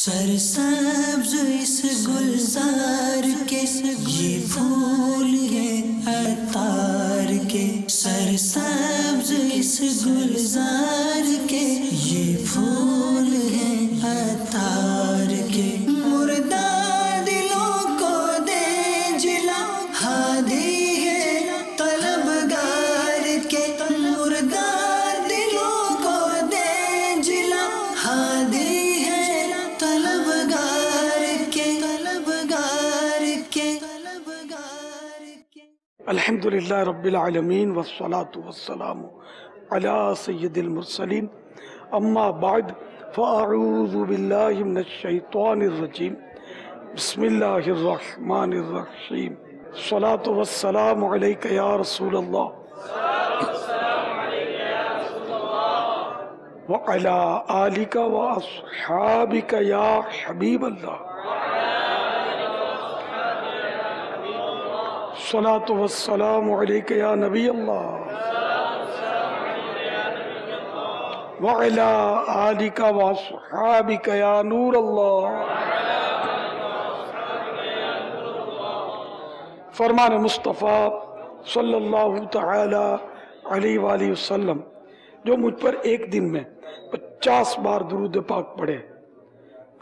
سرسبز اس گلزار کے یہ پھول ہیں عطار کے، سرسبز اس گلزار کے یہ پھول ہیں عطار کے، مردہ دلوں کو دے جلا ہادی ہے طلبگار کے، مردہ دلوں کو دے جلا ہادی الحمدللہ رب العالمین والصلاة والسلام علی سید المرسلین، اما بعد فاعوذ باللہ من الشیطان الرجیم، بسم اللہ الرحمن الرحیم، الصلاة والسلام علیک یا رسول اللہ وعلی آلک واصحابک یا حبیب اللہ، الصلاة والسلام علیک یا نبی اللہ وعلی آلک واصحابک یا نور اللہ۔ فرمان مصطفیٰ صلی اللہ تعالی علیہ وآلہ وسلم، جو مجھ پر ایک دن میں 50 بار درود پاک پڑھے،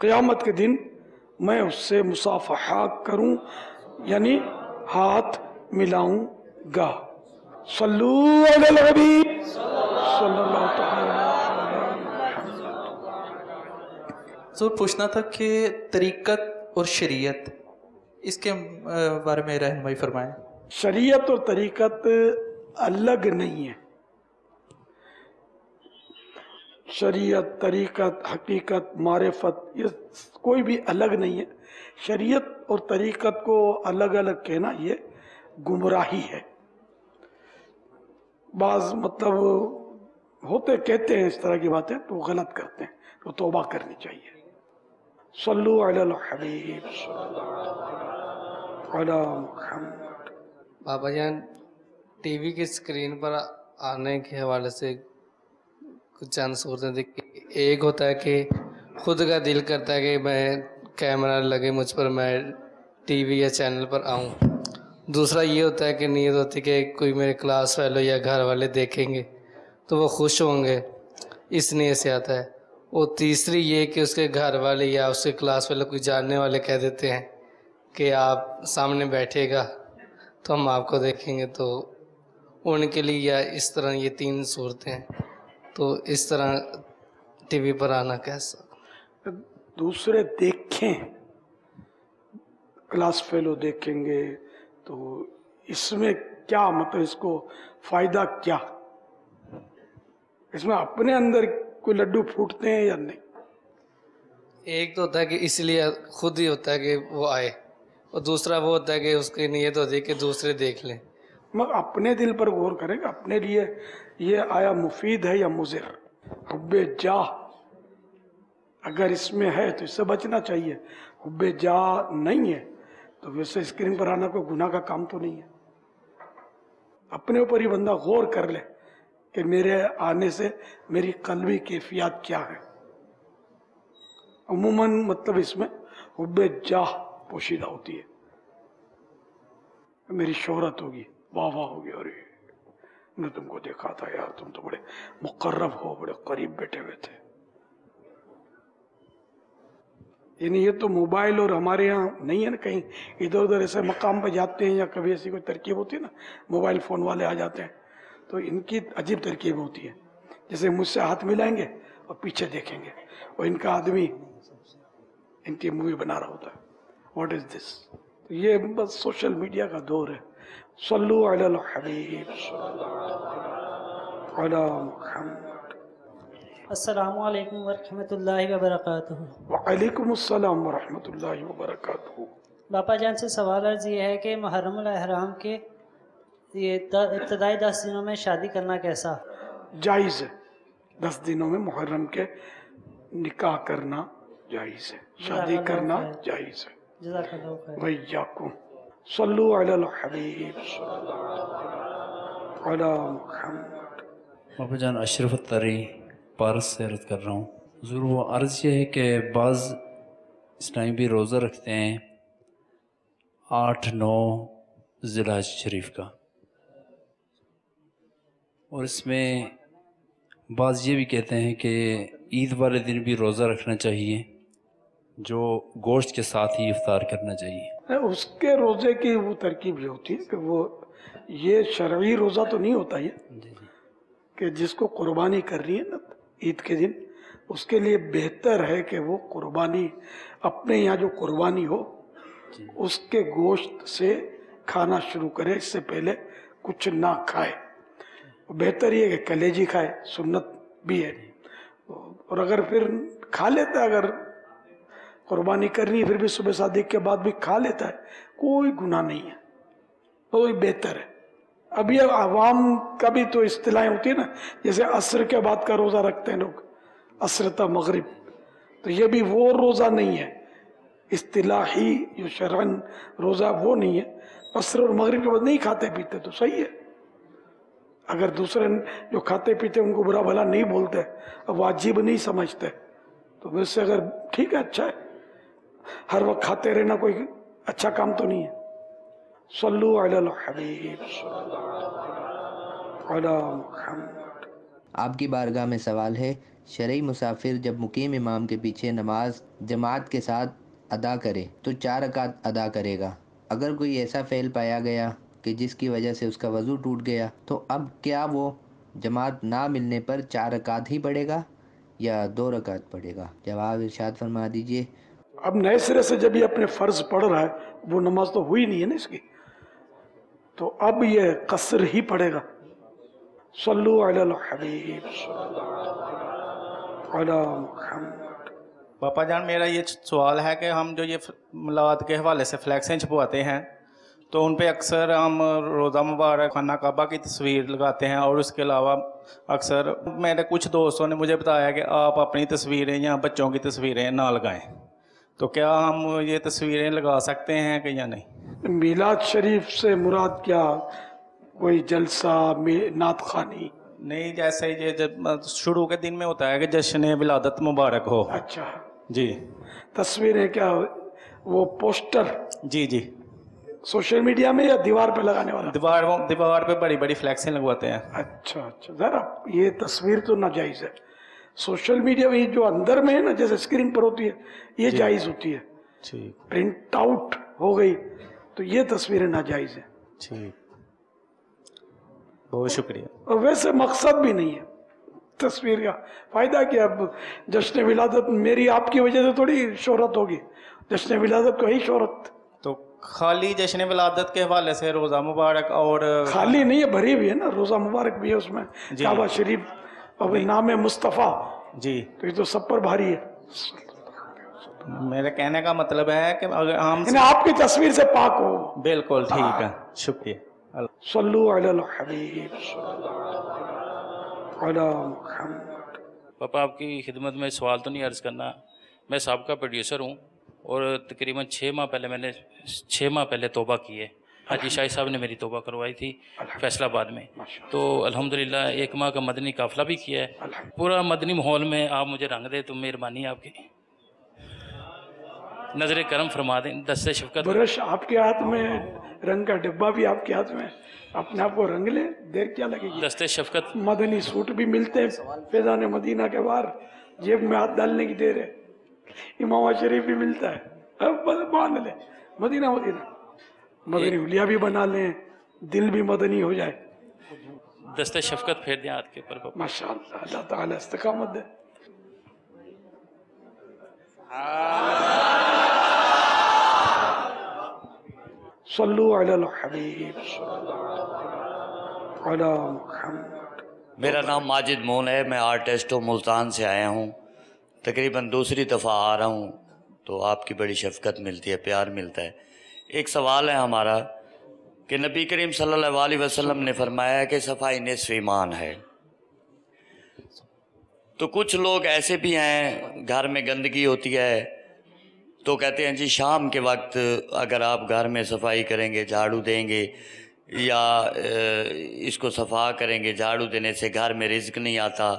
قیامت کے دن میں اس سے مصافحہ کروں، یعنی ہاتھ ملاؤں گا۔ صلو علی الحبیب صلی اللہ تعالی علیہ وسلم۔ پوچھنا تھا کہ طریقت اور شریعت، اس کے بارے میں رہنمائی فرمائیں۔ شریعت اور طریقت الگ نہیں ہے، شریعت، طریقت، حقیقت، معرفت یہ کوئی بھی الگ نہیں ہے۔ شریعت اور طریقت کو الگ الگ کہنا یہ گمراہی ہے۔ بعض مطلب ہوتے کہتے ہیں اس طرح کی باتیں تو غلط کرتے ہیں، تو توبہ کرنی چاہیے۔ صلو علی الحبیب صلی اللہ علی محمد۔ بابا جان، ٹی وی کی اسکرین پر آنے کے حوالے سے کچھ چند صورتیں دیکھی۔ ایک ہوتا ہے کہ خود کا دل کرتا ہے کہ میں کیمرہ لگے مجھ پر، میں ٹی وی یا چینل پر آؤں۔ دوسرا یہ ہوتا ہے کہ نیت ہوتی ہے کہ کوئی میرے کلاس فیلو یا گھر والے دیکھیں گے تو وہ خوش ہوں گے، اس نیت سے آتا ہے۔ اور تیسری یہ کہ اس کے گھر والے یا اس کے کلاس فیلو کوئی جاننے والے کہہ دیتے ہیں کہ آپ سامنے بیٹھے گا تو ہم آپ کو دیکھیں گے، تو ان کے لیے یا اس طرح یہ 3 صورتیں ہیں، تو اس طرح ٹی وی پر آنا کیسا؟ دوسرے دیکھیں، کلاس فیلو دیکھیں گے تو اس میں کیا مطلب، اس کو فائدہ کیا؟ اس میں اپنے اندر کوئی لڈو پھوٹتے ہیں یا نہیں؟ ایک تو ہوتا ہے کہ اس لیے خود ہی ہوتا ہے کہ وہ آئے، اور دوسرا وہ ہوتا ہے کہ اس کی نیت ہوتی ہے کہ دوسرے دیکھ لیں۔ مگر اپنے دل پر غور کریں کہ اپنے لیے یہ آیا مفید ہے یا مضر۔ حب جاہ اگر اس میں ہے تو اس سے بچنا چاہیے، حب جاہ نہیں ہے تو ویسے اسکرین پر آنا کوئی گناہ کا کام تو نہیں ہے۔ اپنے اوپر ہی بندہ غور کر لے کہ میرے آنے سے میری قلبی کیفیات کیا ہے۔ عموماً مطلب اس میں حب جاہ پوشیدہ ہوتی ہے، میری شہرت ہوگی، واہ واہ ہوگی، اور نے تم کو دیکھا تھا یار، تم تو بڑے مقرب ہو، بڑے قریب بیٹھے ہوئے تھے۔ یعنی یہ تو موبائل اور ہمارے یہاں نہیں ہے نا، کہیں ادھر ادھر ایسے مقام پہ جاتے ہیں یا کبھی ایسی کوئی ترکیب ہوتی ہے نا، موبائل فون والے آ جاتے ہیں تو ان کی عجیب ترکیب ہوتی ہے، جیسے مجھ سے ہاتھ ملائیں گے اور پیچھے دیکھیں گے اور ان کا آدمی ان کی مووی بنا رہا ہوتا ہے۔ واٹ از دس؟ یہ بس سوشل میڈیا کا دور ہے۔ صلو علی الحبیب صلی اللہ علی محمد۔ السلام علیکم ورحمۃ اللہ وبرکاتہ۔ وعلیکم السلام ورحمۃ اللہ وبرکاتہ۔ باپا جان سے سوال عرض یہ ہے کہ محرم الاحرام کے یہ ابتدائی 10 دنوں میں شادی کرنا کیسا؟ جائز ہے، 10 دنوں میں محرم کے نکاح کرنا جائز ہے، شادی کرنا جائز ہے۔ جزاک اللہ خیر۔ وإیاکم۔ صلو علی الحبیب صلی اللہ علی محمد۔ بابا جان، اشرف الطری پارس سے عرض کر رہا ہوں۔ حضور، وہ عرض یہ ہے کہ بعض اسلامی بھی روزہ رکھتے ہیں 8-9 ذی الحج شریف کا، اور اس میں بعض یہ بھی کہتے ہیں کہ عید والے دن بھی روزہ رکھنا چاہیے، جو گوشت کے ساتھ ہی افطار کرنا چاہیے۔ اس کے روزے کی وہ ترکیب یہ ہوتی ہے کہ وہ یہ شرعی روزہ تو نہیں ہوتا یہ کہ جس کو قربانی کرنی ہے نا عید کے دن، اس کے لیے بہتر ہے کہ وہ قربانی اپنے یہاں جو قربانی ہو اس کے گوشت سے کھانا شروع کرے، اس سے پہلے کچھ نہ کھائے۔ بہتر یہ کہ کلیجی کھائے، سنت بھی ہے، اور اگر پھر کھا لیتا ہے، اگر قربانی کرنی ہے پھر بھی صبح صادق کے بعد بھی کھا لیتا ہے، کوئی گناہ نہیں ہے، وہی بہتر ہے۔ اب یہ عوام کا بھی تو اصطلاحیں ہوتی ہے نا، جیسے عصر کے بعد کا روزہ رکھتے ہیں لوگ، عصر تا مغرب، تو یہ بھی وہ روزہ نہیں ہے، اصطلاحی جو شرعن روزہ وہ نہیں ہے۔ عصر اور مغرب کے بعد نہیں کھاتے پیتے تو صحیح ہے، اگر دوسرے جو کھاتے پیتے ان کو برا بھلا نہیں بولتے، واجب نہیں سمجھتے، تو ویسے اگر ٹھیک ہے، اچھا ہے، ہر وقت کھاتے رہنا کوئی اچھا کام تو نہیں ہے۔ صلو علی الحبیب علی محمد۔ آپ کی بارگاہ میں سوال ہے، شرعی مسافر جب مقیم امام کے پیچھے نماز جماعت کے ساتھ ادا کرے تو 4 رکعت ادا کرے گا، اگر کوئی ایسا فعل پایا گیا کہ جس کی وجہ سے اس کا وضو ٹوٹ گیا تو اب کیا وہ جماعت نہ ملنے پر 4 رکعت ہی پڑھے گا یا 2 رکعت پڑھے گا؟ جواب ارشاد فرما دیجئے۔ اب نئے سرے سے جب یہ اپنے فرض پڑھ رہا ہے، وہ نماز تو ہوئی نہیں ہے نا اس کی، تو اب یہ قصر ہی پڑھے گا۔ صلو علی الحبیب علی محمد۔ پاپا جان، میرا یہ سوال ہے کہ ہم جو یہ میلاد کے حوالے سے فلیکسیں چھپواتے ہیں تو ان پہ اکثر ہم روزہ مبارک، خانہ کعبہ کی تصویر لگاتے ہیں، اور اس کے علاوہ اکثر میرے کچھ دوستوں نے مجھے بتایا کہ آپ اپنی تصویریں یا بچوں کی تصویریں نہ لگائیں، تو کیا ہم یہ تصویریں لگا سکتے ہیں کہ یا نہیں؟ میلاد شریف سے مراد کیا؟ کوئی جلسہ، نعت خوانی؟ نہیں، جیسے یہ جب شروع کے دن میں ہوتا ہے کہ جشن ولادت مبارک ہو۔ اچھا جی۔ تصویریں کیا وہ پوسٹر؟ جی جی۔ سوشل میڈیا میں یا دیوار پہ لگانے والا؟ دیوار پہ بڑی بڑی فلیکسیں لگواتے ہیں۔ اچھا اچھا، ذرا یہ تصویر تو ناجائز ہے۔ سوشل میڈیا میں جو اندر میں ہے نا، جیسے اسکرین پر ہوتی ہے، یہ جائز ہوتی ہے۔ ٹھیک، پرنٹ آؤٹ ہو گئی تو یہ تصویریں ناجائز ہیں۔ ٹھیک، بہت شکریہ۔ اور ویسے مقصد بھی نہیں ہے تصویر کا، فائدہ کیا؟ اب جشن ولادت میری آپ کی وجہ سے تھوڑی شہرت ہوگی، جشن ولادت کو ہی شہرت۔ تو خالی جشن ولادت کے حوالے سے روزہ مبارک اور خالی نہیں ہے، بھری بھی ہے نا، روزہ مبارک بھی ہے اس میں، کعبہ شریف اور نام مصطفیٰ، جی، تو یہ تو سب پر بھاری ہے۔ میرے کہنے کا مطلب ہے کہ اگر ہم آپ کی تصویر سے پاک ہو۔ بالکل ٹھیک ہے، شکریہ۔ صلو علی الحبیب علی محمد۔ پاپا آپ کی خدمت میں سوال تو نہیں عرض کرنا، میں سابقہ پروڈیوسر ہوں اور تقریباً 6 ماہ پہلے توبہ کی ہے۔ حاجی شاہی صاحب نے میری توبہ کروائی تھی فیصل آباد میں، تو الحمدللہ 1 ماہ کا مدنی قافلہ بھی کیا ہے۔ پورا مدنی ماحول میں آپ مجھے رنگ دے تو مہربانی آپ کی، نظر کرم فرما دیں، دست شفقت۔ برش آپ کے ہاتھ میں، رنگ کا ڈبہ بھی آپ کے ہاتھ میں، اپنے آپ کو رنگ لیں، دیر کیا لگے گی؟ دست شفقت۔ مدنی سوٹ بھی ملتے ہیں فیضان مدینہ کے باہر، جیب میں ہاتھ ڈالنے کی دیر ہے۔ امامہ شریف بھی ملتا ہے، اب باندھ لیں، مدینہ مدینہ، مدنی حلیہ بھی بنا لیں، دل بھی مدنی ہو جائے۔ دست شفقت پھیر دیں ہاتھ کے اوپر پاپا۔ ماشاءاللہ، اللہ تعالیٰ استقامت دے۔ صلو علی الحبیب علی محمد۔ میرا نام ماجد مون ہے، میں آرٹسٹ ہوں، ملتان سے آیا ہوں، تقریباً دوسری دفعہ آ رہا ہوں، تو آپ کی بڑی شفقت ملتی ہے، پیار ملتا ہے۔ ایک سوال ہے ہمارا کہ نبی کریم صلی اللہ علیہ وسلم نے فرمایا کہ صفائی نصف ایمان ہے، تو کچھ لوگ ایسے بھی ہیں گھر میں گندگی ہوتی ہے تو کہتے ہیں جی شام کے وقت اگر آپ گھر میں صفائی کریں گے، جھاڑو دیں گے یا اس کو صفا کریں گے، جھاڑو دینے سے گھر میں رزق نہیں آتا،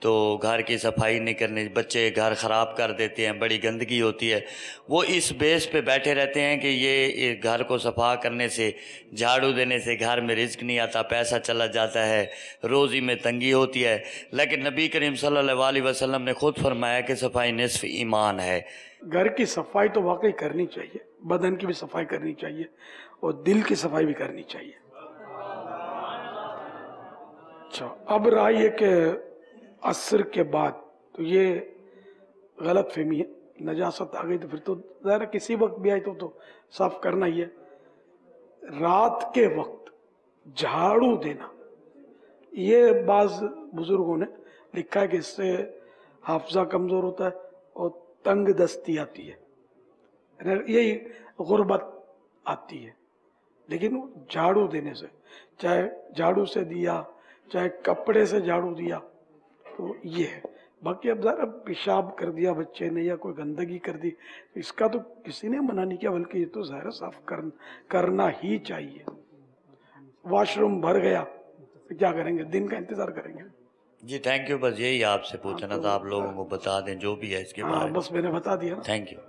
تو گھر کی صفائی نہیں کرنی، بچے گھر خراب کر دیتے ہیں، بڑی گندگی ہوتی ہے، وہ اس بیس پہ بیٹھے رہتے ہیں کہ یہ گھر کو صفا کرنے سے، جھاڑو دینے سے گھر میں رزق نہیں آتا، پیسہ چلا جاتا ہے، روزی میں تنگی ہوتی ہے۔ لیکن نبی کریم صلی اللہ علیہ وسلم نے خود فرمایا کہ صفائی نصف ایمان ہے۔ گھر کی صفائی تو واقعی کرنی چاہیے، بدن کی بھی صفائی کرنی چاہیے اور دل کی صفائی بھی کرنی چاہیے۔ اچھا، اب رہا یہ کہ عصر کے بعد تو یہ غلط فہمی ہے، نجاست آ گئی تو پھر تو ظاہر ہے کسی وقت بھی آئی تو صاف کرنا ہی ہے۔ رات کے وقت جھاڑو دینا، یہ بعض بزرگوں نے لکھا ہے کہ اس سے حافظہ کمزور ہوتا ہے اور تنگ دستی آتی ہے، یہی غربت آتی ہے۔ لیکن جھاڑو دینے سے، چاہے جھاڑو سے دیا چاہے کپڑے سے جھاڑو دیا، تو یہ ہے۔ باقی اب ذرا پیشاب کر دیا بچے نے یا کوئی گندگی کر دی، اس کا تو کسی نے منع نہیں کیا، بلکہ یہ تو ظاہر صاف کرنا ہی چاہیے۔ واش روم بھر گیا تو کیا کریں گے؟ دن کا انتظار کریں گے؟ جی تھینک یو، بس یہی آپ سے پوچھنا تھا، آپ لوگوں کو بتا دیں جو بھی ہے اس کے بارے میں۔ بس میں نے بتا دیا نا۔ Thank you.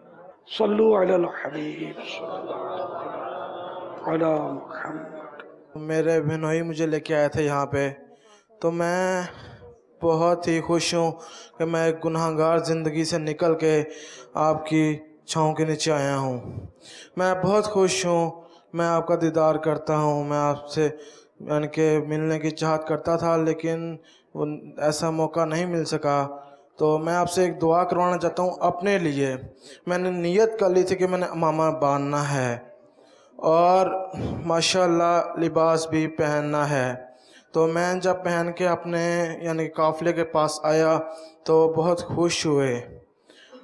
صلو علی الحبیب علی محمد۔ میرے بہنوئی مجھے لے کے آئے تھے یہاں پہ، تو میں بہت ہی خوش ہوں کہ میں ایک گناہگار زندگی سے نکل کے آپ کی چھاؤں کے نیچے آیا ہوں۔ میں بہت خوش ہوں، میں آپ کا دیدار کرتا ہوں، میں آپ سے یعنی کہ ملنے کی چاہت کرتا تھا لیکن وہ ایسا موقع نہیں مل سکا۔ تو میں آپ سے ایک دعا کروانا چاہتا ہوں اپنے لیے۔ میں نے نیت کر لی تھی کہ میں نے امامہ باندھنا ہے اور ماشاءاللہ لباس بھی پہننا ہے۔ تو میں جب پہن کے اپنے یعنی قافلے کے پاس آیا تو بہت خوش ہوئے۔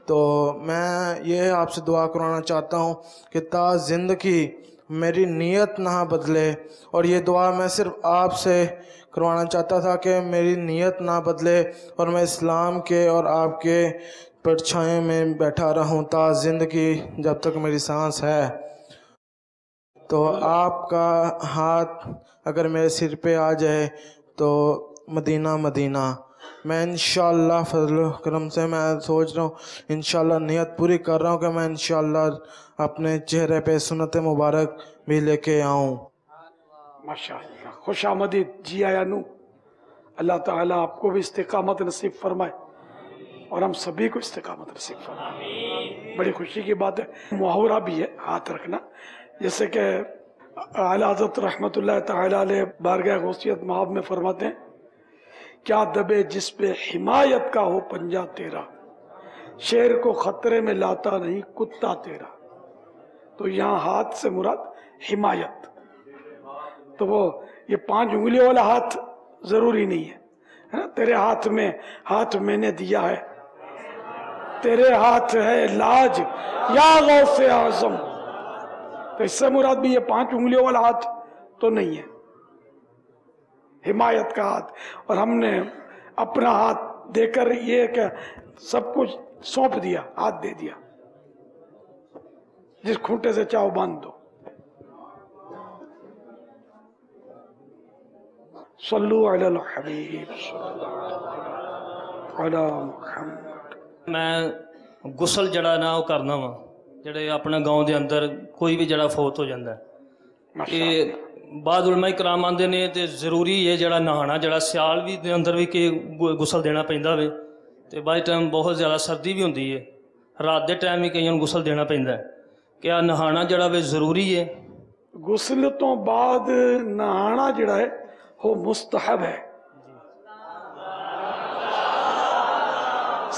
تو میں یہ آپ سے دعا کرانا چاہتا ہوں کہ تا زندگی میری نیت نہ بدلے، اور یہ دعا میں صرف آپ سے کروانا چاہتا تھا کہ میری نیت نہ بدلے اور میں اسلام کے اور آپ کے پرچھائیں میں بیٹھا رہوں تا زندگی جب تک میری سانس ہے۔ تو آپ کا ہاتھ اگر میرے سر پہ آ جائے تو مدینہ مدینہ، میں انشاءاللہ فضل و کرم سے میں سوچ رہا ہوں، انشاءاللہ نیت پوری کر رہا ہوں کہ میں انشاءاللہ اپنے چہرے پہ سنت مبارک بھی لے کے آؤں۔ ماشاءاللہ، خوش آمدید، جی آیا نو۔ اللہ تعالیٰ آپ کو بھی استقامت نصیب فرمائے اور ہم سبھی کو استقامت نصیب فرمائے۔ بڑی خوشی کی بات ہے، محاورہ بھی ہے ہاتھ رکھنا، جیسے کہ اعلیٰ حضرت رحمت اللہ تعالیٰ علیہ بارگاہ غوثیت مآب میں فرماتے ہیں، کیا دبے جس پہ حمایت کا ہو پنجہ تیرا، شیر کو خطرے میں لاتا نہیں کتا تیرا۔ تو یہاں ہاتھ سے مراد حمایت، تو وہ یہ 5 انگلیوں والا ہاتھ ضروری نہیں ہے، تیرے ہاتھ میں نے دیا ہے، تیرے ہاتھ ہے لاج یا غوث اعظم۔ تو اس سے مراد بھی یہ 5 انگلیوں والا ہاتھ تو نہیں ہے، حمایت کا ہاتھ۔ اور ہم نے اپنا ہاتھ دے کر یہ کہ سب کچھ سونپ دیا، ہاتھ دے دیا، جس کھونٹے سے چاہو باندھ دو۔ صلو علی الحبیب علی محمد۔ میں غسل جڑا نا وہ کرنا وا، جڑے اپنے گاؤں دے اندر کوئی بھی جڑا فوت ہو جاندہ ہے، یہ بعض علماء کرام آندے نے تے ضروری ہے جڑا نہانا، جڑا سیال بھی دے اندر بھی کہ غسل دینا پیندا وے، تے بعض ٹائم بہت زیادہ سردی بھی ہوندی ہے، رات دے ٹائم ہی کئیوں غسل دینا پیندا ہے۔ کیا نہانا جڑا وے ضروری ہے؟ غسل تو بعد نہانا جڑا ہے وہ مستحب ہے،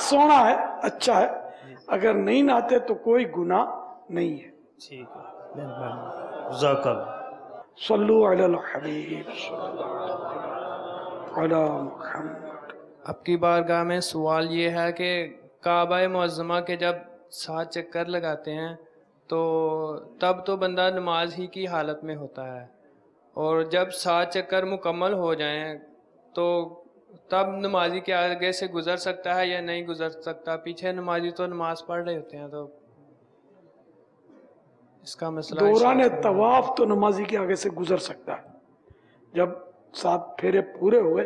سونا ہے، اچھا ہے، اگر نہیں نہاتے تو کوئی گناہ نہیں ہے۔ ٹھیک ہے، جزاک اللہ۔ صلو علی الحبیب علی محمد۔ آپ کی بارگاہ میں سوال یہ ہے کہ کعبہ معظمہ کے جب 7 چکر لگاتے ہیں تو تب تو بندہ نماز ہی کی حالت میں ہوتا ہے، اور جب 7 چکر مکمل ہو جائیں تو تب نمازی کے آگے سے گزر سکتا ہے یا نہیں گزر سکتا؟ پیچھے نمازی تو نماز پڑھ رہے ہوتے ہیں، تو اس کا مسئلہ دوران طواف تو نمازی کے آگے سے گزر سکتا ہے، جب 7 پھیرے پورے ہوئے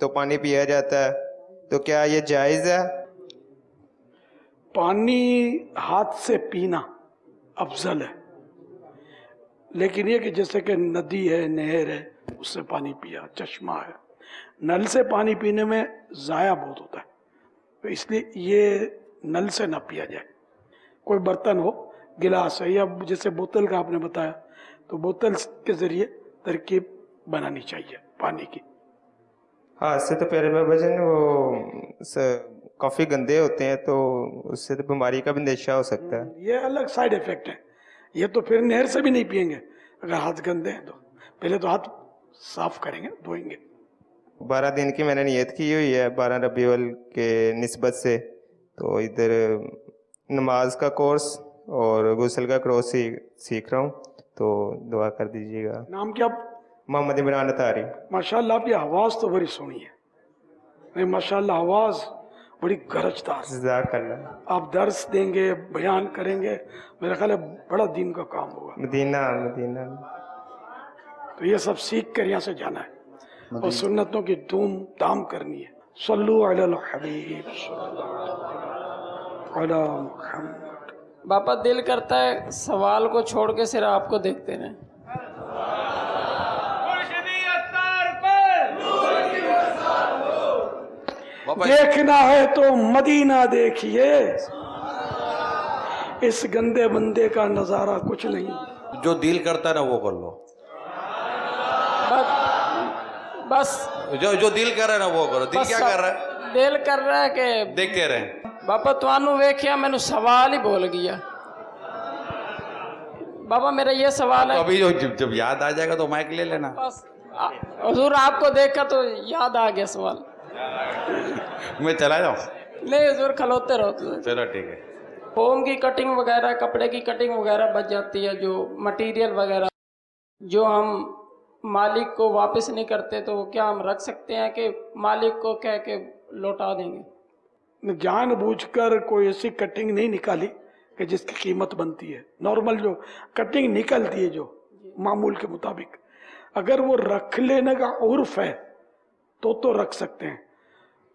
تو پانی پیا جاتا ہے، تو کیا یہ جائز ہے؟ پانی ہاتھ سے پینا افضل ہے، لیکن یہ کہ جیسے کہ ندی ہے، نہر ہے، اس سے پانی پیا، چشمہ ہے، نل سے پانی پینے میں ضائع بہت ہوتا ہے، تو اس لیے یہ نل سے نہ پیا جائے۔ کوئی برتن ہو، گلاس ہے، یا جیسے بوتل کا آپ نے بتایا، تو بوتل کے ذریعے ترکیب بنانی چاہیے پانی کی۔ ہاتھ سے تو پیارے بابا جان وہ کافی گندے ہوتے ہیں، تو اس سے تو بیماری کا بھی اندیشہ ہو سکتا ہے۔ یہ الگ سائیڈ ایفیکٹ ہے، یہ تو پھر نہر سے بھی نہیں پئیں گے اگر ہاتھ گندے ہیں تو، پہلے تو ہاتھ صاف کریں گے، دھوئیں گے۔ 12 دن کی میں نے نیت کی ہوئی ہے 12 ربیع الاول کے نسبت سے، تو ادھر نماز کا کورس اور غسل کا کورس سیکھ رہا ہوں، تو دعا کر دیجیے گا۔ نام کیا؟ محمد عمران اتاری۔ ماشاءاللہ آپ کی آواز تو بڑی سونی ہے، ماشاءاللہ آواز بڑی گرجدار۔ جزاک اللہ۔ آپ درس دیں گے، بیان کریں گے، میرا خیال ہے بڑا دین کا کام ہوگا۔ مدینہ تو یہ سب سیکھ کر یہاں سے جانا ہے اور سنتوں کی دھوم دھام کرنی ہے۔ صلو علی الحبیب صلی اللہ علی محمد۔ باپا دل کرتا ہے سوال کو چھوڑ کے صرف آپ کو دیکھتے رہیں۔ دیکھنا ہے تو مدینہ دیکھیے، اس گندے بندے کا نظارہ کچھ نہیں۔ جو دل کرتا ہے نا وہ کر لو، بس جو دل کر رہا ہے نا وہ کرو۔ دل کیا کر رہا ہے؟ دل کر رہا ہے کہ دیکھتے رہیں۔ باپا توانو ویکھیا مینو سوال ہی بول گیا۔ بابا میرا یہ سوال ہے، ابھی جب یاد آ جائے گا تو مائک لے لینا۔ بس حضور آپ کو دیکھا تو یاد آ گیا سوال۔ میں چلا جاؤں؟ نہیں حضور کھلوتے رہو۔ چلو ٹھیک ہے۔ فوم کی کٹنگ وغیرہ، کپڑے کی کٹنگ وغیرہ بچ جاتی ہے، جو مٹیریل وغیرہ جو ہم مالک کو واپس نہیں کرتے، تو کیا ہم رکھ سکتے ہیں کہ مالک کو کہہ کے لوٹا دیں گے؟ جان بوجھ کر کوئی ایسی کٹنگ نہیں نکالی کہ جس کی قیمت بنتی ہے۔ نارمل جو کٹنگ نکلتی ہے جو معمول کے مطابق، اگر وہ رکھ لینے کا عرف ہے تو رکھ سکتے ہیں،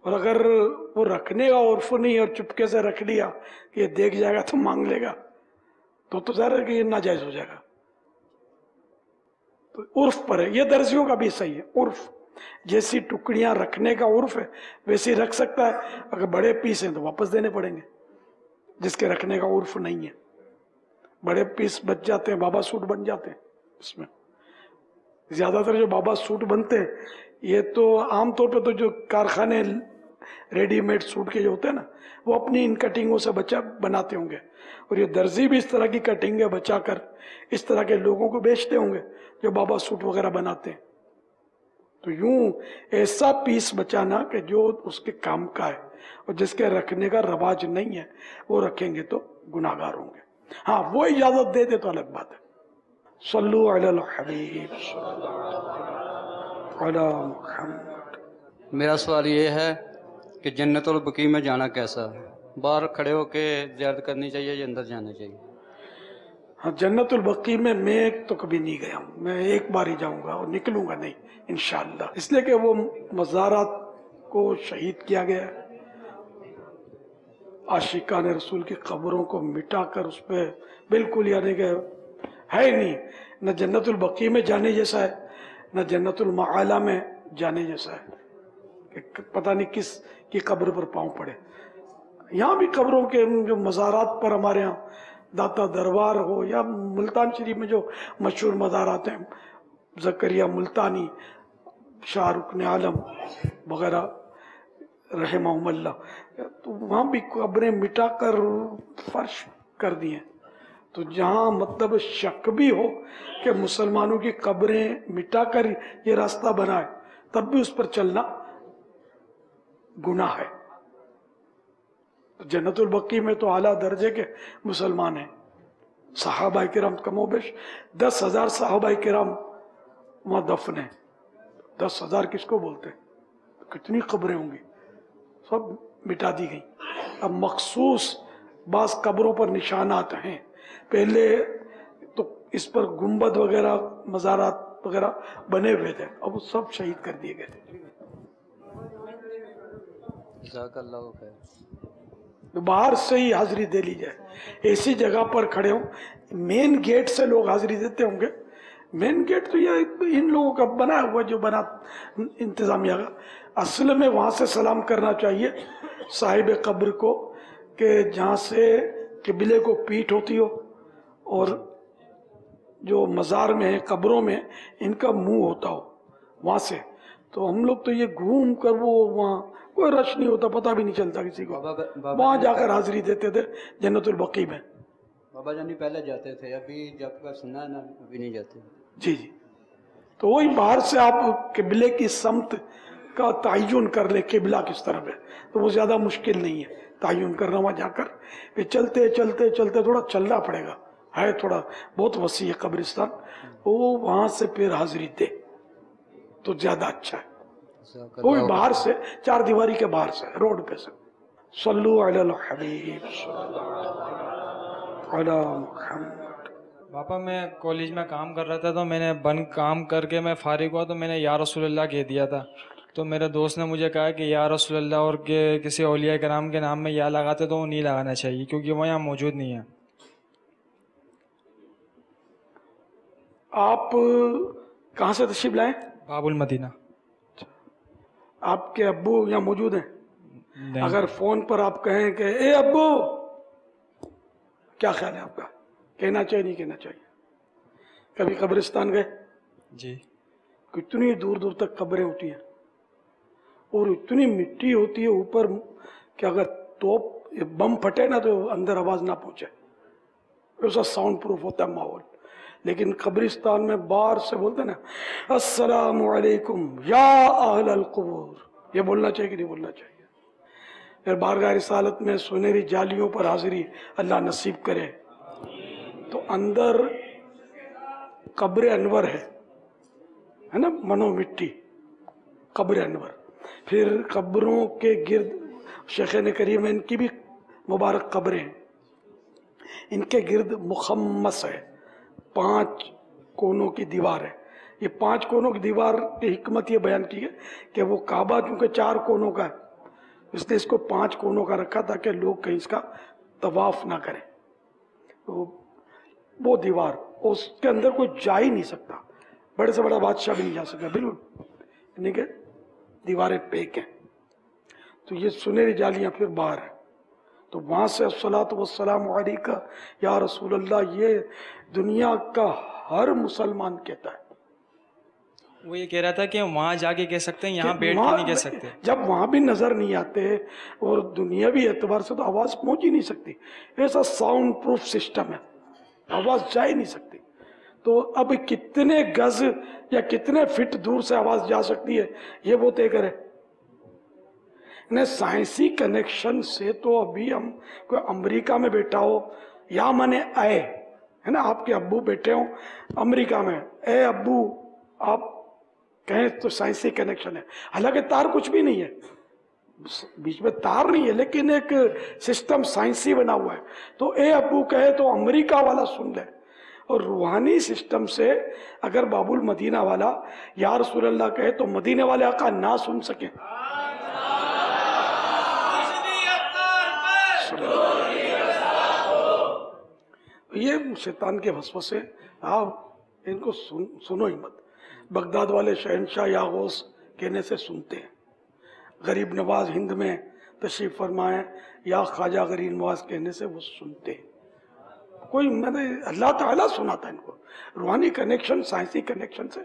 اور اگر وہ رکھنے کا عرف نہیں اور چپکے سے رکھ لیا کہ یہ دیکھ جائے گا تو مانگ لے گا، تو ظاہر ہے کہ یہ ناجائز ہو جائے گا۔ تو عرف پر ہے، یہ درزیوں کا بھی صحیح ہے، عرف جیسی ٹکڑیاں رکھنے کا عرف ہے ویسے رکھ سکتا ہے، اگر بڑے پیس ہیں تو واپس دینے پڑیں گے، جس کے رکھنے کا عرف نہیں ہے۔ بڑے پیس بچ جاتے ہیں، بابا سوٹ بن جاتے ہیں۔ اس میں زیادہ تر جو بابا سوٹ بنتے ہیں یہ تو عام طور پہ تو جو کارخانے ریڈی میڈ سوٹ کے جو ہوتے ہیں نا، وہ اپنی ان کٹنگوں سے بناتے ہوں گے، اور یہ درزی بھی اس طرح کی کٹنگیں بچا کر اس طرح کے لوگوں کو بیچتے ہوں گے جو بابا سوٹ وغیرہ بناتے ہیں۔ تو یوں ایسا پیس بچانا کہ جو اس کے کام کا ہے اور جس کے رکھنے کا رواج نہیں ہے، وہ رکھیں گے تو گناہگار ہوں گے۔ ہاں وہ اجازت دے دے تو الگ بات ہے۔ صلو علی الحبیب صلی اللہ علی محمد۔ میرا سوال یہ ہے کہ جنت البقیع میں جانا کیسا ہے؟ باہر کھڑے ہو کے زیارت کرنی چاہیے یا اندر جانا چاہیے؟ ہاں، جنت البقیع میں تو کبھی نہیں گیا ہوں، میں ایک بار ہی جاؤں گا اور نکلوں گا نہیں انشاءاللہ، اس لیے کہ وہ مزارات کو شہید کیا گیا ہے، عاشقان رسول کی قبروں کو مٹا کر اس پہ بالکل یعنی کہ ہے نہیں، نہ جنت البقیع میں جانے جیسا ہے نہ جنت المعالی میں جانے جیسا ہے، کہ پتہ نہیں کس کی قبر پر پاؤں پڑے۔ یہاں بھی قبروں کے جو مزارات پر ہمارے ہاں داتا دربار ہو یا ملتان شریف میں جو مشہور مزارات ہیں، زکریا ملتانی، شاہ رکن عالم وغیرہ رحمہم اللہ، تو وہاں بھی قبریں مٹا کر فرش کر دی ہیں۔ تو جہاں مطلب شک بھی ہو کہ مسلمانوں کی قبریں مٹا کر یہ راستہ بنا ہے، تب بھی اس پر چلنا گناہ ہے۔ جنت البقیع میں تو اعلیٰ درجے کے مسلمان ہیں، صحابہ کرام کم و بیش 10,000 صحابہ کرام وہاں دفن ہیں۔ 10,000 کس کو بولتے ہیں؟ کتنی قبریں ہوں گی، سب مٹا دی گئی۔ اب مخصوص بعض قبروں پر نشانات ہیں، پہلے تو اس پر گنبد وغیرہ مزارات وغیرہ بنے ہوئے تھے، اب وہ سب شہید کر دیے گئے تھے۔ جزاک اللہ خیر. باہر سے ہی حاضری دے لی جائے. ایسی جگہ پر کھڑے ہوں, مین گیٹ سے لوگ حاضری دیتے ہوں گے. مین گیٹ تو یہ ان لوگوں کا بنا ہوا جو بنا انتظامیہ کا. اصل میں وہاں سے سلام کرنا چاہیے صاحب قبر کو, کہ جہاں سے قبلے کو پیٹھ ہوتی ہو, اور جو مزار میں ہیں قبروں میں ان کا منہ ہوتا ہو وہاں سے. تو ہم لوگ تو یہ گھوم کر وہ وہاں کوئی رش نہیں ہوتا, پتہ بھی نہیں چلتا کسی کو, وہاں جا کر حاضری دیتے تھے جنت البقیع میں. بابا جانی پہلے جاتے تھے, ابھی جب کا سنا ہے نا ابھی نہیں جاتے. جی جی. تو وہی باہر سے آپ قبلے کی سمت کا تعین کر لیں, قبلہ کس طرف ہے, تو وہ زیادہ مشکل نہیں ہے تعین کرنا. وہاں جا کر پھر چلتے چلتے چلتے تھوڑا چلنا پڑے گا, ہے تھوڑا بہت وسیع ہے قبرستان, وہ وہاں سے پھر حاضری دے تو زیادہ اچھا ہے. وہی باہر سے, چار دیواری کے باہر سے, روڈ پہ سے. صلو علی الحبیب علی محمد. پاپا میں کالج میں کام کر رہا تھا, تو میں نے بند کام کر کے میں فارغ ہوا تو میں نے یا رسول اللہ کہہ دیا تھا. تو میرے دوست نے مجھے کہا کہ یا رسول اللہ اور کہ کسی اولیاء کرام کے نام میں یا لگاتے تو وہ نہیں لگانا چاہیے کیونکہ وہ یہاں موجود نہیں ہے. آپ کہاں سے تشریف لائیں؟ باب المدینہ. آپ کے ابو یہاں موجود ہیں؟ اگر فون پر آپ کہیں کہ اے ابو, کیا خیال ہے آپ کا, کہنا چاہیے نہیں کہنا چاہیے؟ کبھی قبرستان گئے؟ جی. کتنی دور دور تک قبریں ہوتی ہیں اور اتنی مٹی ہوتی ہے اوپر کہ اگر توپ بم پھٹے نا تو اندر آواز نہ پہنچے, ایسا ساؤنڈ پروف ہوتا ہے ماحول. لیکن قبرستان میں باہر سے بولتے ہیں نا السلام علیکم یا اہل القبور, یہ بولنا چاہیے کہ نہیں بولنا چاہیے؟ پھر بارگاہ رسالت میں سنہری جالیوں پر حاضری اللہ نصیب کرے. تو اندر قبر انور ہے نا, منو مٹی قبر انور. پھر قبروں کے گرد شیخین کریم ان کی بھی مبارک قبریں ہیں, ان کے گرد مخمس ہے, 5 کونوں کی دیوار ہے. یہ 5 کونوں کی دیوار کی حکمت یہ بیان کی ہے کہ وہ کعبہ چونکہ 4 کونوں کا ہے, اس نے اس کو 5 کونوں کا رکھا تاکہ لوگ کہیں اس کا طواف نہ کریں. وہ دیوار, اس کے اندر کوئی جا ہی نہیں سکتا, بڑے سے بڑا بادشاہ بھی نہیں جا سکتا, بالکل یعنی کہ دیواریں پیک ہیں. تو یہ سنہری جالیاں پھر باہر ہیں. تو وہاں سے الصلاۃ والسلام علیکہ یا رسول اللہ یہ دنیا کا ہر مسلمان کہتا ہے. وہ یہ کہہ رہا تھا کہ وہاں جا کے کہہ سکتے ہیں, یہاں بیٹھ کے نہیں کہہ سکتے. جب وہاں بھی نظر نہیں آتے اور دنیاوی اعتبار سے تو آواز پہنچ ہی نہیں سکتی, ایسا ساؤنڈ پروف سسٹم ہے, آواز جا ہی نہیں سکتی. تو اب کتنے گز یا کتنے فٹ دور سے آواز جا سکتی ہے یہ وہ طے کرے. سائنسی کنیکشن سے تو ابھی ہم کوئی امریکہ میں بیٹھا ہو یا مانے آئے ہے نا, آپ کے ابو بیٹھے ہوں امریکہ میں, اے ابو آپ کہیں تو سائنسی کنیکشن ہے. حالانکہ تار کچھ بھی نہیں ہے, بیچ میں تار نہیں ہے, لیکن ایک سسٹم سائنسی بنا ہوا ہے. تو اے ابو کہے تو امریکہ والا سن لے, اور روحانی سسٹم سے اگر باب المدینہ والا یا رسول اللہ کہے تو مدینے والے آقا نہ سن سکیں. یہ شیطان کے وسوسے, آپ ان کو سنو ہی مت. بغداد والے شہنشاہ یا غوث کہنے سے سنتے ہیں, غریب نواز ہند میں تشریف فرمائیں یا خواجہ غریب نواز کہنے سے وہ سنتے ہیں. کوئی میں نے اللہ تعالیٰ سناتا ہے ان کو. روحانی کنیکشن سائنسی کنیکشن سے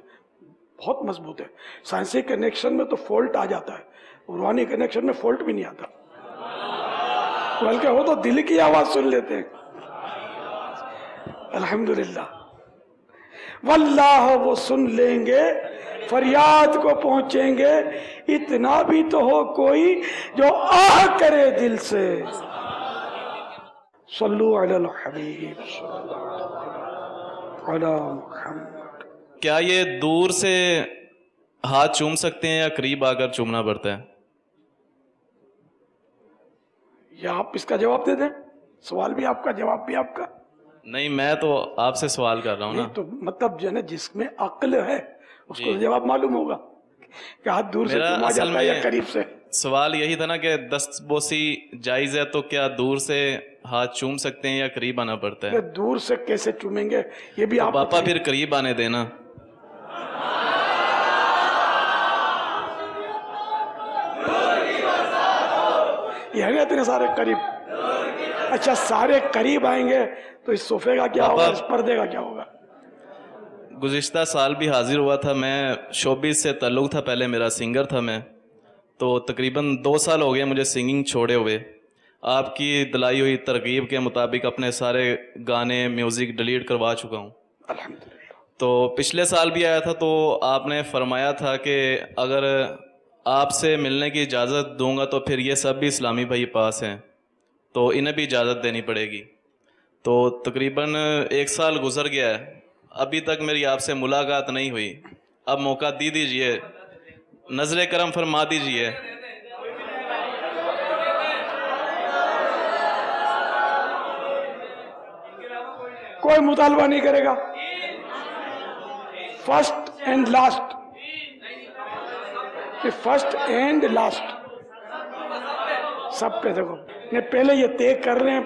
بہت مضبوط ہے. سائنسی کنیکشن میں تو فالٹ آ جاتا ہے, روحانی کنیکشن میں فالٹ بھی نہیں آتا, بلکہ وہ تو دل کی آواز سن لیتے ہیں. الحمدللہ واللہ وہ سن لیں گے, فریاد کو پہنچیں گے, اتنا بھی تو ہو کوئی جو آہ کرے دل سے. صلو علی الحبیب علی محمد. کیا یہ دور سے ہاتھ چوم سکتے ہیں یا قریب آ کر چومنا پڑتا ہے؟ یا آپ اس کا جواب دے دیں, سوال بھی آپ کا جواب بھی آپ کا. نہیں, میں تو آپ سے سوال کر رہا ہوں نا. تو مطلب جو ہے نا جس میں عقل ہے اس کو جواب معلوم ہوگا کہ ہاتھ دور سے چوما جاتا ہے یا قریب سے. سوال یہی تھا نا کہ دست بوسی جائز ہے تو کیا دور سے ہاتھ چوم سکتے ہیں یا قریب آنا پڑتا ہے؟ دور سے کیسے چومیں گے یہ بھی آپ پاپا پھر قریب آنے دینا. یہ ہے اتنے سارے قریب. اچھا سارے قریب آئیں گے تو اس صوفے کا کیا ہوگا, اس پردے کا کیا ہوگا؟ گزشتہ سال بھی حاضر ہوا تھا, میں شوبیز سے تعلق تھا, پہلے میرا سنگر تھا میں, تو تقریباً 2 سال ہو گئے مجھے سنگنگ چھوڑے ہوئے. آپ کی دلائی ہوئی ترغیب کے مطابق اپنے سارے گانے میوزک ڈیلیٹ کروا چکا ہوں. تو پچھلے سال بھی آیا تھا تو آپ نے فرمایا تھا کہ اگر آپ سے ملنے کی اجازت دوں گا تو پھر یہ سب بھی اسلامی بھائی پاس ہیں تو انہیں بھی اجازت دینی پڑے گی. تو تقریباً 1 سال گزر گیا ہے, ابھی تک میری آپ سے ملاقات نہیں ہوئی. اب موقع دی دیجئے, نظر کرم فرما دیجئے. کوئی مطالبہ نہیں کرے گا. First and last, first and last سب پہ دیکھو. پہلے یہ طے کر رہے ہیں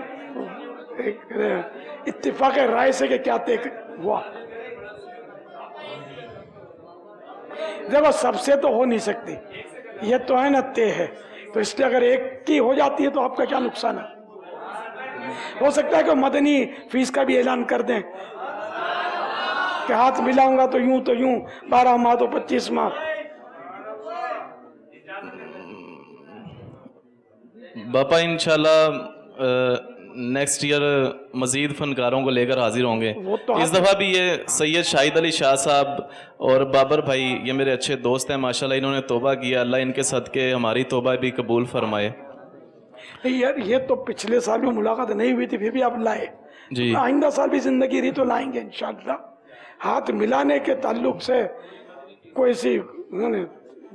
اتفاق رائے سے کہ کیا طے ہوا. دیکھو سب سے تو ہو نہیں سکتی, یہ تو ہے نا طے ہے, تو اس لیے اگر ایک کی ہو جاتی ہے تو آپ کا کیا نقصان ہے. ہو سکتا ہے کہ مدنی فیس کا بھی اعلان کر دیں کہ ہاتھ ملاؤں گا تو یوں 12 ماہ تو 25 ماہ. باپا انشاءاللہ نیکسٹ ایئر مزید فنکاروں کو لے کر حاضر ہوں گے. اس دفعہ بھی یہ سید شاہد علی شاہ صاحب اور بابر بھائی یہ میرے اچھے دوست ہیں ماشاءاللہ, انہوں نے توبہ کیا, اللہ ان کے صدقے ہماری توبہ بھی قبول فرمائے. یار یہ تو پچھلے سال میں ملاقات نہیں ہوئی تھی پھر بھی آپ لائے جی, آئندہ سال بھی زندگی رہی تو لائیں گے انشاءاللہ. ہاتھ ملانے کے تعلق سے کوئی سی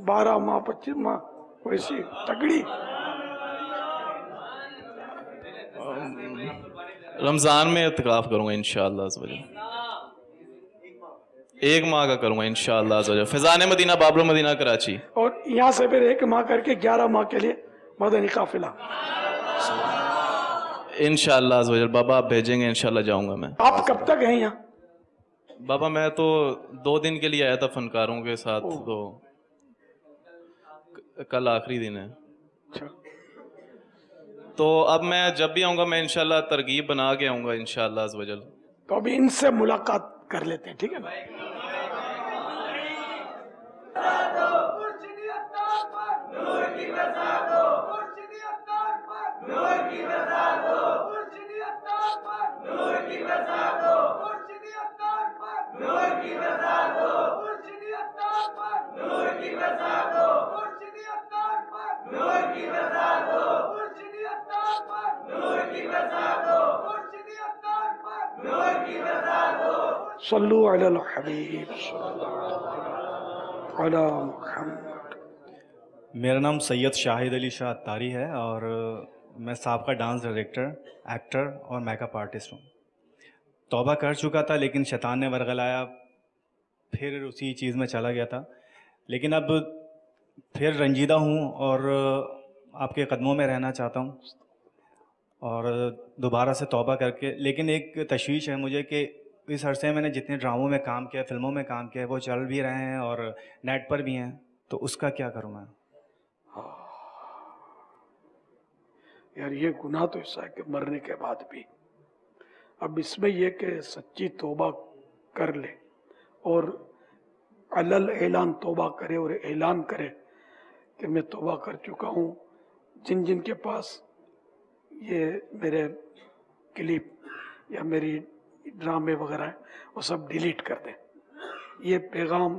12 ماہ 25 ماہ کوئی سی تگڑی. رمضان میں اعتکاف کروں گا انشاءاللہ عزوجل, 1 ماہ کا کروں گا انشاءاللہ عزوجل, فیضان مدینہ بابر مدینہ کراچی. اور یہاں سے پھر 1 ماہ کر کے 11 ماہ کے لیے مدنی قافلہ انشاءاللہ عزوجل. بابا آپ بھیجیں گے انشاءاللہ جاؤں گا میں. آپ کب تک ہیں یہاں؟ بابا میں تو 2 دن کے لیے آیا تھا فنکاروں کے ساتھ, تو کل آخری دن ہے. تو اب میں جب بھی آؤں گا میں انشاءاللہ ترغیب بنا کے آؤں گا انشاءاللہ عزوجل. تو ابھی ان سے ملاقات کر لیتے ہیں, ٹھیک ہے نا. صلو علی الحبیب علی محمد. میرا نام سید شاہد علی شاہ اتاری ہے اور میں سابقہ ڈانس ڈائریکٹر, ایکٹر اور میک اپ آرٹسٹ ہوں. توبہ کر چکا تھا لیکن شیطان نے ورغلایا, پھر اسی چیز میں چلا گیا تھا. لیکن اب پھر رنجیدہ ہوں اور آپ کے قدموں میں رہنا چاہتا ہوں اور دوبارہ سے توبہ کر کے. لیکن ایک تشویش ہے مجھے کہ اس عرصے میں میں نے جتنے ڈراموں میں کام کیا, فلموں میں کام کیا, وہ چل بھی رہے ہیں اور نیٹ پر بھی ہیں, تو اس کا کیا کروں میں؟ یار یہ گناہ تو ایسا ہے کہ مرنے کے بعد بھی. اب اس میں یہ کہ سچی توبہ کر لے اور علل اعلان توبہ کرے اور اعلان کرے کہ میں توبہ کر چکا ہوں. جن جن کے پاس یہ میرے کلپ یا میری ڈرامے وغیرہ ہیں وہ سب ڈیلیٹ کر دیں. یہ پیغام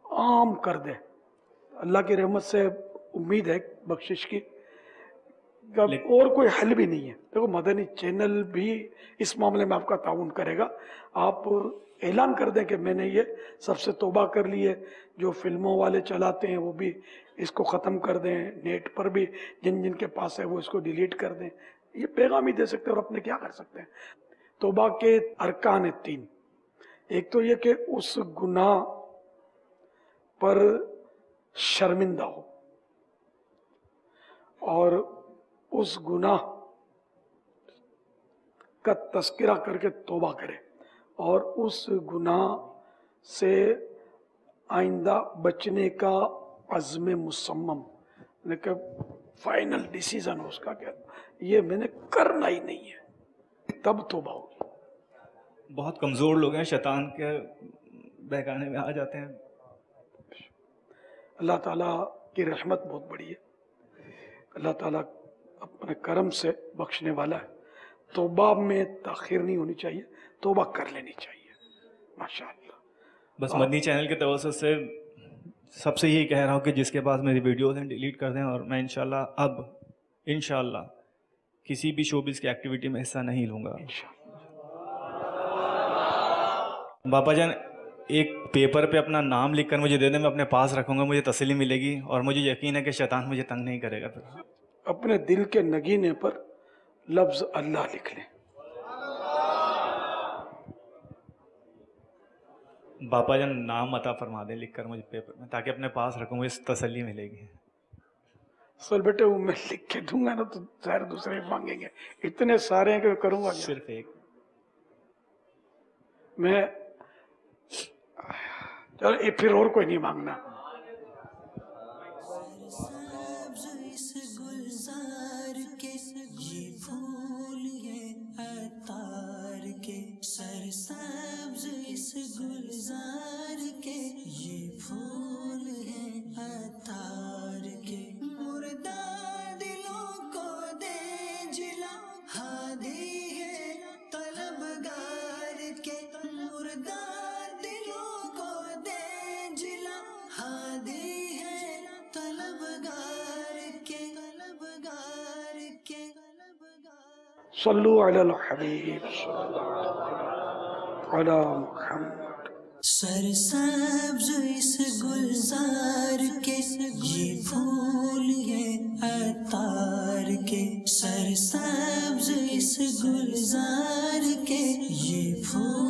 عام کر دیں. اللہ کی رحمت سے امید ہے بخشش کی, اور کوئی حل بھی نہیں ہے. دیکھو مدنی چینل بھی اس معاملے میں آپ کا تعاون کرے گا. آپ اعلان کر دیں کہ میں نے یہ سب سے توبہ کر لی ہے. جو فلموں والے چلاتے ہیں وہ بھی اس کو ختم کر دیں, نیٹ پر بھی جن جن کے پاس ہے وہ اس کو ڈیلیٹ کر دیں. یہ پیغام ہی دے سکتے ہیں اور اپنے کیا کر سکتے ہیں. توبہ کے ارکان ہیں 3. ایک تو یہ کہ اس گناہ پر شرمندہ ہو, اور اس گناہ کا تذکرہ کر کے توبہ کرے اور اس گناہ سے آئندہ بچنے کا عزم مصمم لیکن فائنل ڈیسیزن اس کا کیا یہ میں نے کرنا ہی نہیں ہے، تب توبہ ہوگی۔ بہت کمزور لوگ ہیں، شیطان کے بہکانے میں آ جاتے ہیں۔ اللہ تعالیٰ کی رحمت بہت بڑی ہے، اللہ تعالیٰ اپنے کرم سے بخشنے والا ہے۔ توبہ میں تاخیر نہیں ہونی چاہیے، توبہ کر لینی چاہیے، ماشاءاللہ۔ بس مدنی چینل کے توسط سے سب سے یہی کہہ رہا ہوں کہ جس کے پاس میری ویڈیوز ہیں ڈیلیٹ کر دیں، اور میں انشاءاللہ اب انشاءاللہ کسی بھی شوبز کی ایکٹیویٹی میں حصہ نہیں لوں گا۔ باپا جان ایک پیپر پہ اپنا نام لکھ کر مجھے دے دیں، میں اپنے پاس رکھوں گا، مجھے تسلی ملے گی اور مجھے یقین ہے کہ شیطان مجھے تنگ نہیں کرے گا۔ پھر اپنے دل کے نگینے پر لفظ اللہ لکھ لیں۔ باپا جان نام عطا فرما دیں لکھ کر مجھے پیپر میں، تاکہ اپنے پاس رکھوں، مجھے تسلی ملے گی۔ سر بیٹے وہ میں لکھ کے دوں گا نا تو ظاہر دوسرے مانگیں گے، اتنے سارے ہیں کہ میں کروں گا کیا؟ صرف ایک میں چلو پھر اور کوئی نہیں مانگنا۔ سرسبز اس گلزار کے یہ پھول ہیں عطار کے، مردہ دلوں کو دے جلا ہادی ہے طلبگار کے، مردہ دلوں کو دے جلا ہادی ہے طلبگار کے، طلبگار کے۔ صلو علی الحبیب علی محمد۔ سرسبز اس گلزار کے یہ پھول ہیں عطار کے، سرسبز اس گلزار کے یہ پھول